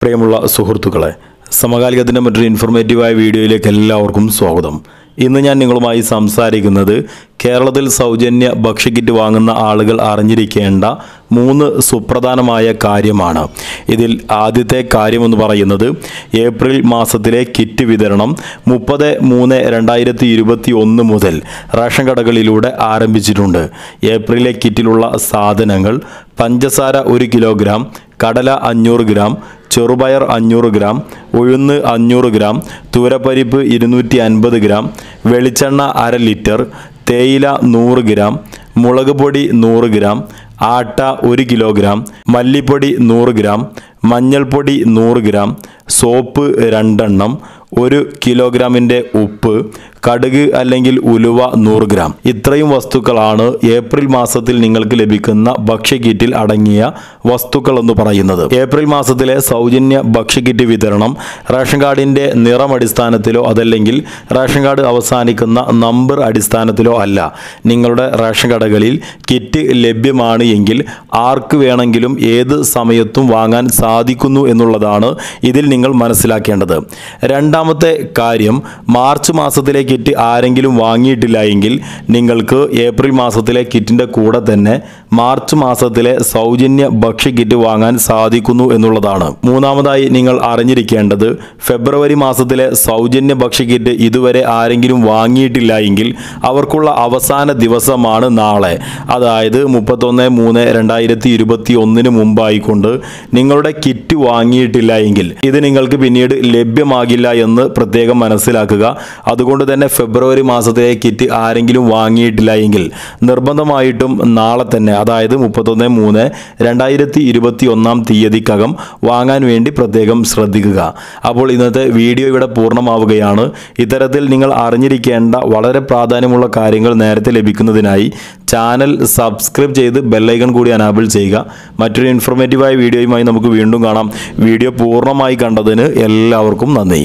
പ്രിയമുള്ള സുഹൃത്തുക്കളെ, സമകാലികത്തിൻ്റെ മറ്റൊരു ഇൻഫോർമേറ്റീവായ വീഡിയോയിലേക്ക് എല്ലാവർക്കും സ്വാഗതം. ഇന്ന് ഞാൻ നിങ്ങളുമായി സംസാരിക്കുന്നത് കേരളത്തിൽ സൗജന്യ ഭക്ഷ്യക്കിറ്റ് വാങ്ങുന്ന ആളുകൾ അറിഞ്ഞിരിക്കേണ്ട 3 സുപ്രധാനമായ കാര്യമാണ്. ഇതിൽ ആദ്യത്തെ കാര്യമെന്ന് പറയുന്നത് ഏപ്രിൽ മാസത്തിലെ കിറ്റ് വിതരണം 30/3/2021 മുതൽ റേഷൻ കടകളിലൂടെ ആരംഭിച്ചിട്ടുണ്ട്. ഏപ്രിലെ കിറ്റിലുള്ള സാധനങ്ങൾ: പഞ്ചസാര 1 കിലോഗ്രാം, കടല 500 ഗ്രാം, ചെറുപയർ 500 ഗ്രാം, ഉഴുന്ന് 500 ഗ്രാം, തൂരപ്പരിപ്പ് 250 ഗ്രാം, വെളിച്ചെണ്ണ 1/2 ലിറ്റർ, തേയില 100 ഗ്രാം, മുളക് പൊടി 100 ഗ്രാം, ആട്ട 1 കിലോഗ്രാം, മല്ലിപ്പൊടി 100 ഗ്രാം, മഞ്ഞൾപ്പൊടി 100 ഗ്രാം, സോപ്പ് 2 എണ്ണം, 1 കിലോഗ്രാമിൻ്റെ ഉപ്പ്, കടുക് അല്ലെങ്കിൽ ഉലുവ 100 ഗ്രാം. ഇത്രയും വസ്തുക്കളാണ് ഏപ്രിൽ മാസത്തിൽ നിങ്ങൾക്ക് ലഭിക്കുന്ന ഭക്ഷ്യക്കിറ്റിൽ അടങ്ങിയ വസ്തുക്കൾ എന്ന് പറയുന്നത്. ഏപ്രിൽ മാസത്തിലെ സൗജന്യ ഭക്ഷ്യക്കിറ്റ് വിതരണം റേഷൻ കാർഡിൻ്റെ നിറം അടിസ്ഥാനത്തിലോ അതല്ലെങ്കിൽ റേഷൻ കാർഡ് അവസാനിക്കുന്ന നമ്പർ അടിസ്ഥാനത്തിലോ അല്ല. നിങ്ങളുടെ റേഷൻ കടകളിൽ കിറ്റ് ലഭ്യമാണ് എങ്കിൽ ആർക്ക് വേണമെങ്കിലും ഏത് സമയത്തും വാങ്ങാൻ സാധിക്കുന്നു എന്നുള്ളതാണ് ഇതിൽ നിങ്ങൾ മനസ്സിലാക്കേണ്ടത്. രണ്ടാമത്തെ കാര്യം, മാർച്ച് മാസത്തിലെ കിറ്റ് ആരെങ്കിലും വാങ്ങിയിട്ടില്ല എങ്കിൽ നിങ്ങൾക്ക് ഏപ്രിൽ മാസത്തിലെ കിറ്റിൻ്റെ കൂടെ തന്നെ മാർച്ച് മാസത്തിലെ സൗജന്യ ഭക്ഷ്യക്കിറ്റ് വാങ്ങാൻ സാധിക്കുന്നു എന്നുള്ളതാണ്. മൂന്നാമതായി നിങ്ങൾ അറിഞ്ഞിരിക്കേണ്ടത്, ഫെബ്രുവരി മാസത്തിലെ സൗജന്യ ഭക്ഷ്യക്കിറ്റ് ഇതുവരെ ആരെങ്കിലും വാങ്ങിയിട്ടില്ല എങ്കിൽ അവർക്കുള്ള അവസാന ദിവസമാണ് നാളെ. അതായത് 31/3/2021 മുമ്പായിക്കൊണ്ട് നിങ്ങളുടെ കിറ്റ് വാങ്ങിയിട്ടില്ല എങ്കിൽ ഇത് നിങ്ങൾക്ക് പിന്നീട് ലഭ്യമാകില്ല എന്ന് പ്രത്യേകം മനസ്സിലാക്കുക. അതുകൊണ്ട് തന്നെ ഫെബ്രുവരി മാസത്തിലെ കിറ്റ് ആരെങ്കിലും വാങ്ങിയിട്ടില്ല എങ്കിൽ നിർബന്ധമായിട്ടും നാളെ തന്നെ, അതായത് 31/3/2021 തീയതിക്കകം വാങ്ങാൻ വേണ്ടി പ്രത്യേകം ശ്രദ്ധിക്കുക. അപ്പോൾ ഇന്നത്തെ വീഡിയോ ഇവിടെ പൂർണ്ണമാവുകയാണ്. ഇത്തരത്തിൽ നിങ്ങൾ അറിഞ്ഞിരിക്കേണ്ട വളരെ പ്രാധാന്യമുള്ള കാര്യങ്ങൾ നേരത്തെ ലഭിക്കുന്നതിനായി ചാനൽ സബ്സ്ക്രൈബ് ചെയ്ത് ബെല്ലൈക്കൺ കൂടി അനാബിൾ ചെയ്യുക. മറ്റൊരു ഇൻഫോർമേറ്റീവായ വീഡിയോയുമായി നമുക്ക് വീണ്ടും കാണാം. വീഡിയോ പൂർണ്ണമായി കണ്ടതിന് എല്ലാവർക്കും നന്ദി.